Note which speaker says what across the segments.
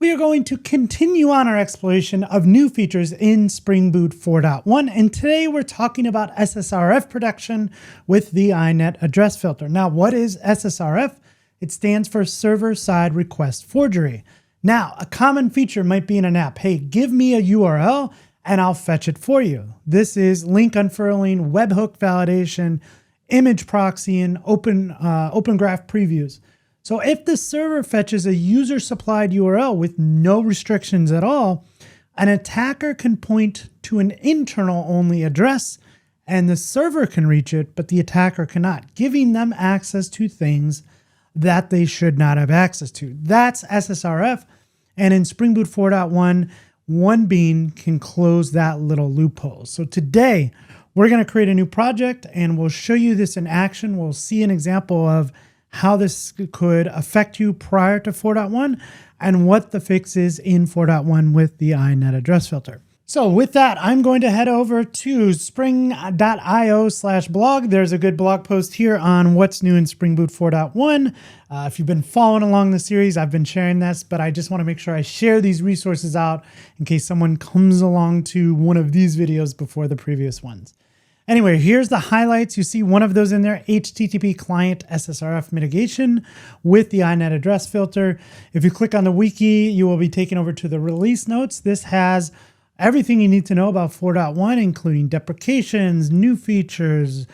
Speaker 1: We are going to continue on our exploration of new features in Spring Boot 4.1, and today we're talking about SSRF protection with the InetAddressFilter. Now, what is SSRF? It stands for Server-Side Request Forgery. Now, a common feature might be in an app. Hey, give me a URL and I'll fetch it for you. This is link unfurling, webhook validation, image proxy, and open graph previews. So if the server fetches a user-supplied URL with no restrictions at all, an attacker can point to an internal-only address and the server can reach it, but the attacker cannot, giving them access to things that they should not have access to. That's SSRF, and in Spring Boot 4.1, one bean can close that little loophole. So today, we're going to create a new project and we'll show you this in action. We'll see an example of how this could affect you prior to 4.1 and what the fix is in 4.1 with the InetAddressFilter. So with that, I'm going to head over to spring.io/blog. There's a good blog post here on what's new in Spring Boot 4.1. If you've been following along the series, I've been sharing this, but I just want to make sure I share these resources out in case someone comes along to one of these videos before the previous ones. Anyway, here's the highlights. You see one of those in there, HTTP client SSRF mitigation with the InetAddressFilter. If you click on the wiki, you will be taken over to the release notes. This has everything you need to know about 4.1, including deprecations, new features,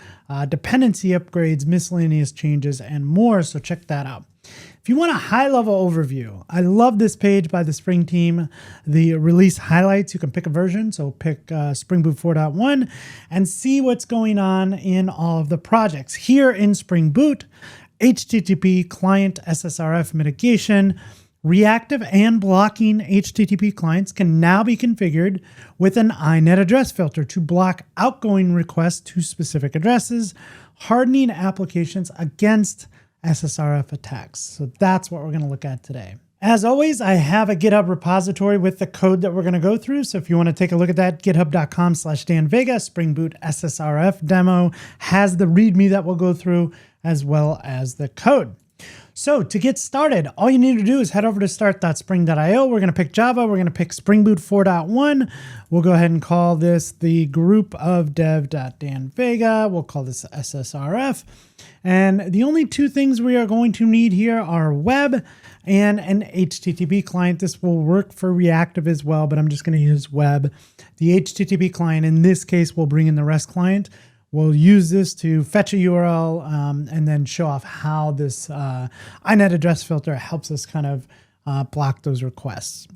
Speaker 1: dependency upgrades, miscellaneous changes, and more. So check that out. If you want a high-level overview, I love this page by the Spring team, the release highlights. You can pick a version, so pick Spring Boot 4.1 and see what's going on in all of the projects. Here in Spring Boot, HTTP client SSRF mitigation, reactive and blocking HTTP clients can now be configured with an InetAddressFilter to block outgoing requests to specific addresses, hardening applications against SSRF attacks. So that's what we're going to look at today. As always, I have a GitHub repository with the code that we're going to go through. So if you want to take a look at that, github.com/danvega, Spring Boot SSRF demo has the README that we'll go through as well as the code. So to get started, all you need to do is head over to start.spring.io. We're going to pick Java. We're going to pick Spring Boot 4.1. We'll go ahead and call this the group of dev.danvega. We'll call this SSRF. And the only two things we are going to need here are web and an HTTP client. This will work for reactive as well, but I'm just going to use web. The HTTP client, in this case, will bring in the REST client. We'll use this to fetch a URL and then show off how this InetAddressFilter helps us kind of block those requests.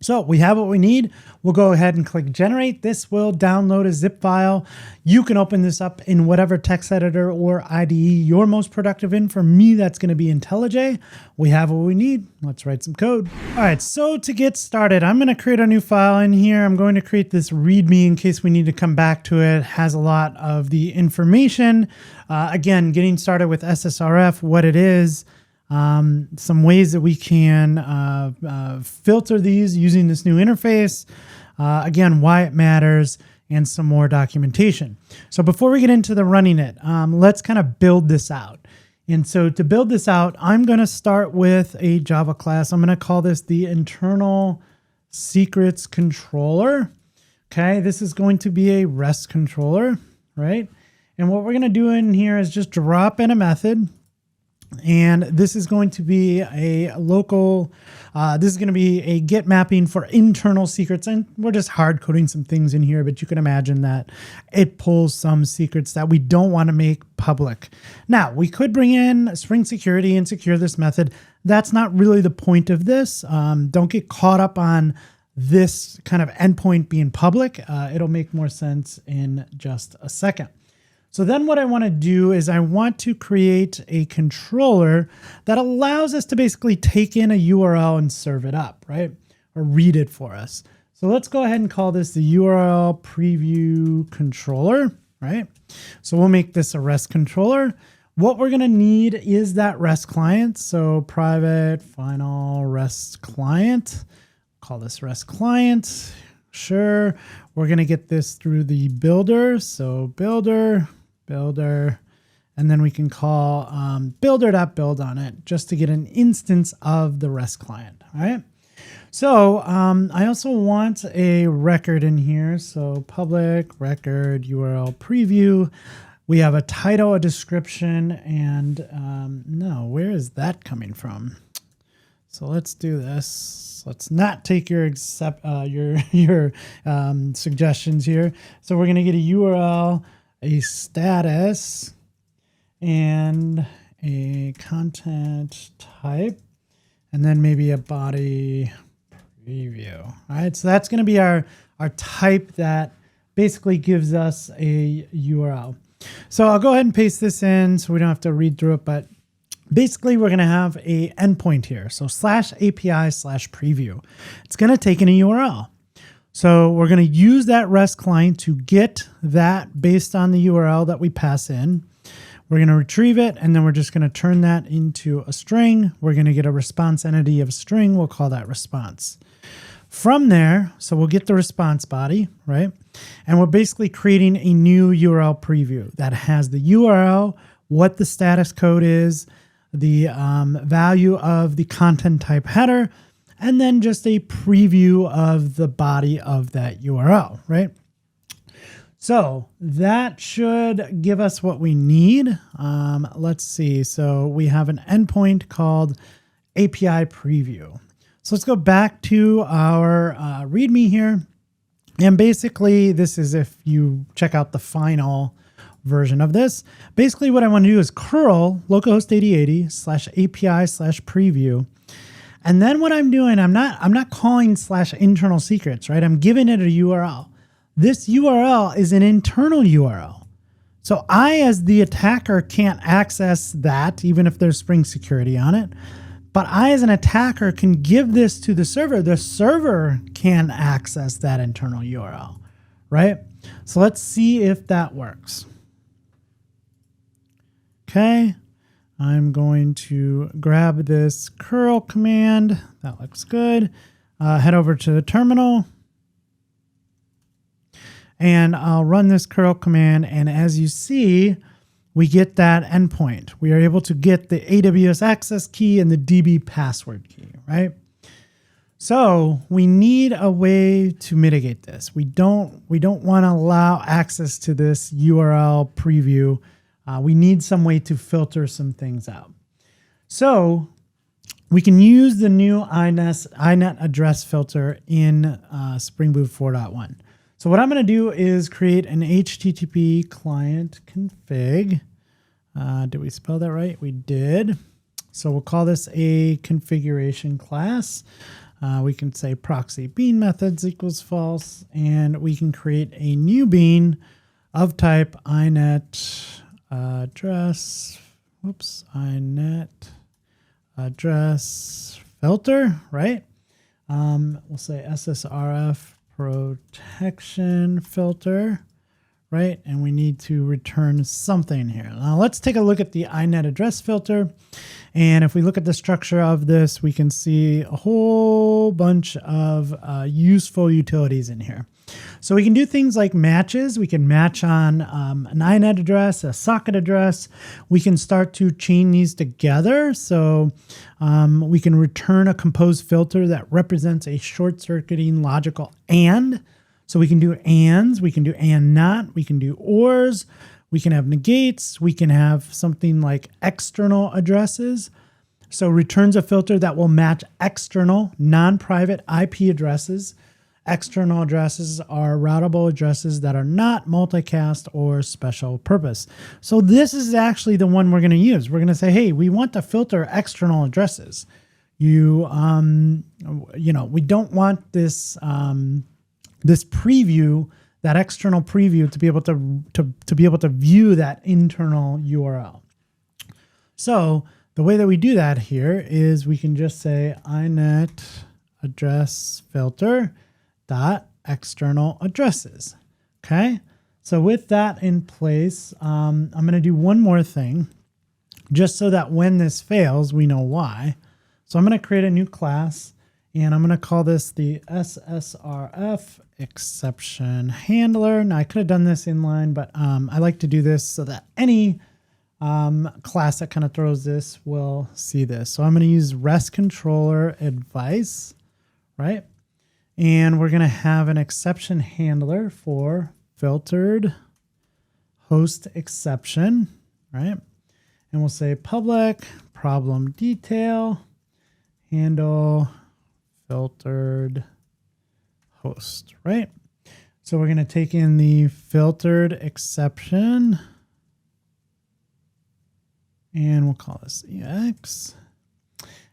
Speaker 1: So we have what we need. We'll go ahead and click generate. This will download a zip file. You can open this up in whatever text editor or IDE you're most productive in. For me, that's going to be IntelliJ. We have what we need. Let's write some code. All right, so to get started, I'm going to create a new file in here. I'm going to create this README in case we need to come back to it. It has a lot of the information. Again, getting started with SSRF, what it is, some ways that we can filter these using this new interface, again, why it matters, and some more documentation. So before we get into the running it, let's kind of build this out. And so to build this out, I'm going to start with a Java class. I'm going to call this the InternalSecretsController. Okay, this is going to be a REST controller, right? And what we're going to do in here is just drop in a method. And this is going to be a local, this is going to be a get mapping for internal secrets. And we're just hard coding some things in here, but you can imagine that it pulls some secrets that we don't want to make public. Now, we could bring in Spring Security and secure this method. That's not really the point of this. Don't get caught up on this kind of endpoint being public. It'll make more sense in just a second. So then what I want to do is I want to create a controller that allows us to basically take in a URL and serve it up, right? Or read it for us. So let's go ahead and call this the URLPreviewController, right? So we'll make this a REST controller. What we're going to need is that REST client. So private final REST client, call this REST client. Sure. We're going to get this through the builder. So builder, and then we can call builder.build on it just to get an instance of the REST client. All right. So I also want a record in here. So public record URL preview. We have a title, a description, and no, where is that coming from? So let's do this. Let's not take your suggestions here. So we're going to get a URL, a status, and a content type, and then maybe a body preview. All right, so that's going to be our type that basically gives us a URL. So I'll go ahead and paste this in so we don't have to read through it, but basically we're going to have a endpoint here. So /API/preview. It's going to take in a URL. So we're going to use that REST client to get that based on the URL that we pass in. We're going to retrieve it, and then we're just going to turn that into a string. We're going to get a response entity of string. We'll call that response. From there, so we'll get the response body, right? And we're basically creating a new URL preview that has the URL, what the status code is, the value of the content type header, and then just a preview of the body of that URL, right? So that should give us what we need. Let's see. So we have an endpoint called API preview. So let's go back to our README here. And basically, this is if you check out the final version of this. Basically, what I want to do is curl localhost 8080 /API/preview. And then what I'm doing, I'm not calling /internal secrets, right? I'm giving it a URL. This URL is an internal URL. So I, as the attacker, can't access that, even if there's Spring security on it. But I, as an attacker, can give this to the server. The server can access that internal URL, right? So let's see if that works. Okay, I'm going to grab this curl command. That looks good. Head over to the terminal. And I'll run this curl command. And as you see, we get that endpoint. We are able to get the AWS access key and the DB password key, right? So we need a way to mitigate this. We don't want to allow access to this URL preview. We need some way to filter some things out. So we can use the new InetAddressFilter in Spring Boot 4.1. So what I'm going to do is create an HTTP client config. Did we spell that right? We did. So we'll call this a configuration class. We can say proxy bean methods equals false, and we can create a new bean of type InetAddressFilter, right? We'll say SSRF protection filter, right? And we need to return something here. Now let's take a look at the InetAddressFilter. And if we look at the structure of this, we can see a whole bunch of useful utilities in here. So we can do things like matches. We can match on an INET address, a socket address. We can start to chain these together. So we can return a composed filter that represents a short-circuiting logical AND. So we can do ANDs, we can do AND not, we can do ORs, we can have negates, we can have something like external addresses. So returns a filter that will match external, non-private IP addresses. External addresses are routable addresses that are not multicast or special purpose. So this is actually the one we're going to use. We're going to say, hey, we want to filter external addresses. We don't want this this preview, that external preview, to be able to view that internal URL. So the way that we do that here is we can just say InetAddressFilter dot external addresses. Okay, so with that in place, I'm going to do one more thing, just so that when this fails, we know why. So I'm going to create a new class, and I'm going to call this the SSRF exception handler. Now I could have done this inline, but I like to do this so that any class that kind of throws this will see this. So I'm going to use REST controller advice, right? And we're going to have an exception handler for filtered host exception, right? And we'll say public problem detail handle filtered host, right? So we're going to take in the filtered exception and we'll call this EX.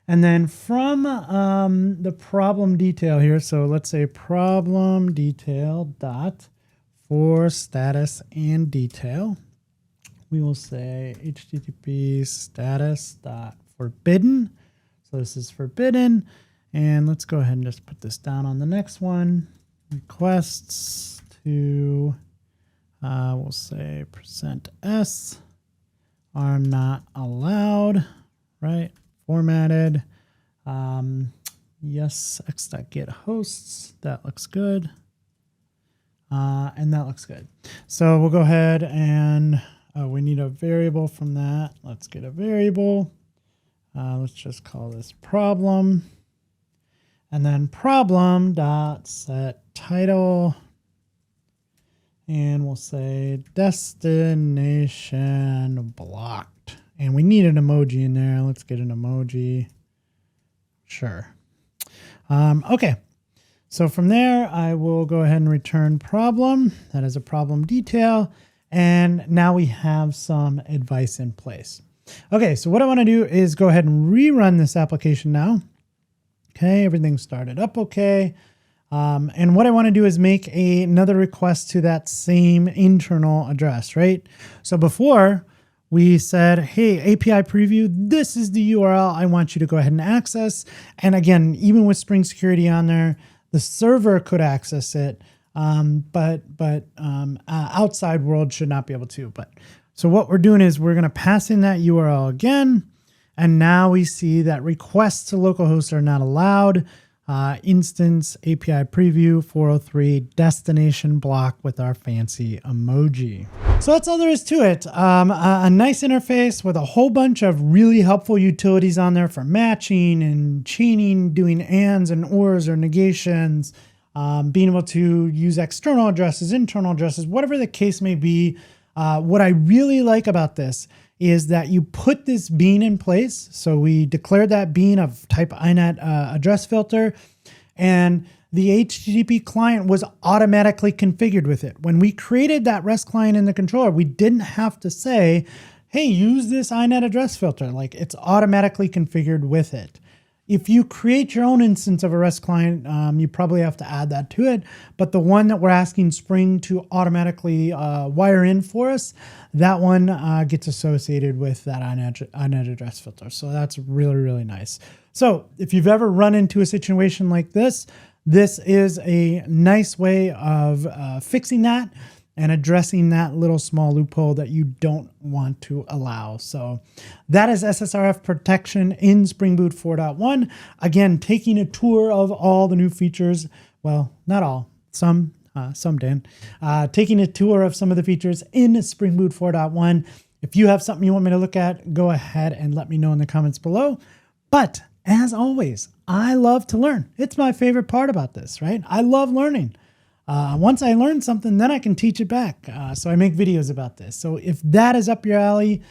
Speaker 1: And then from the problem detail here, so let's say problem detail dot for status and detail, we will say HTTP status dot forbidden. So this is forbidden. And let's go ahead and just put this down on the next one. Requests to, we'll say %s are not allowed, right? Formatted. Yes, x.get hosts. That looks good. And that looks good. So we'll go ahead and we need a variable from that. Let's get a variable. Let's just call this problem. And then problem dot set title. And we'll say destination blocked. And we need an emoji in there. Let's get an emoji. Sure. Okay. So from there, I will go ahead and return problem. That is a problem detail. And now we have some advice in place. Okay, so what I want to do is go ahead and rerun this application now. Okay, everything started up okay. And what I want to do is make another request to that same internal address, right? So before we said, hey, API preview, this is the URL I want you to go ahead and access. And again, even with Spring Security on there, the server could access it, but outside world should not be able to. So what we're doing is we're going to pass in that URL again. And now we see that requests to localhost are not allowed. Instance API preview 403 destination block with our fancy emoji. So that's all there is to it. A nice interface with a whole bunch of really helpful utilities on there for matching and chaining, doing ands and ors or negations, being able to use external addresses, internal addresses, whatever the case may be. What I really like about this is that you put this bean in place. So we declared that bean of type InetAddressFilter, and the HTTP client was automatically configured with it. When we created that REST client in the controller, we didn't have to say, hey, use this InetAddressFilter. Like, it's automatically configured with it. If you create your own instance of a REST client, you probably have to add that to it. But the one that we're asking Spring to automatically wire in for us, that one gets associated with that InetAddressFilter. So that's really, really nice. So if you've ever run into a situation like this, this is a nice way of fixing that and addressing that little small loophole that you don't want to allow. So that is SSRF protection in Spring Boot 4.1. Again, taking a tour of all the new features. Well, not all, some Dan. Taking a tour of some of the features in Spring Boot 4.1. If you have something you want me to look at, go ahead and let me know in the comments below. But as always, I love to learn. It's my favorite part about this, right? I love learning. Once I learn something, then I can teach it back. So I make videos about this. So if that is up your alley,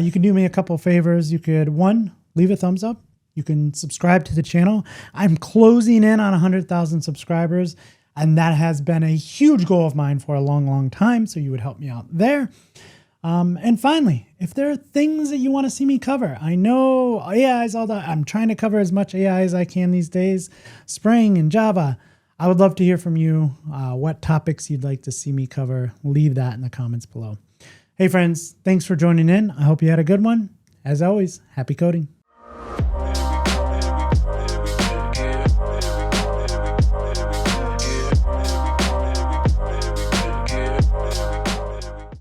Speaker 1: you can do me a couple favors. You could, one, leave a thumbs up. You can subscribe to the channel. I'm closing in on 100,000 subscribers, and that has been a huge goal of mine for a long, long time. So you would help me out there. And finally, if there are things that you want to see me cover, I know AI is all that. I'm trying to cover as much AI as I can these days, Spring and Java. I would love to hear from you, what topics you'd like to see me cover. Leave that in the comments below. Hey friends, thanks for joining in. I hope you had a good one. As always, happy coding.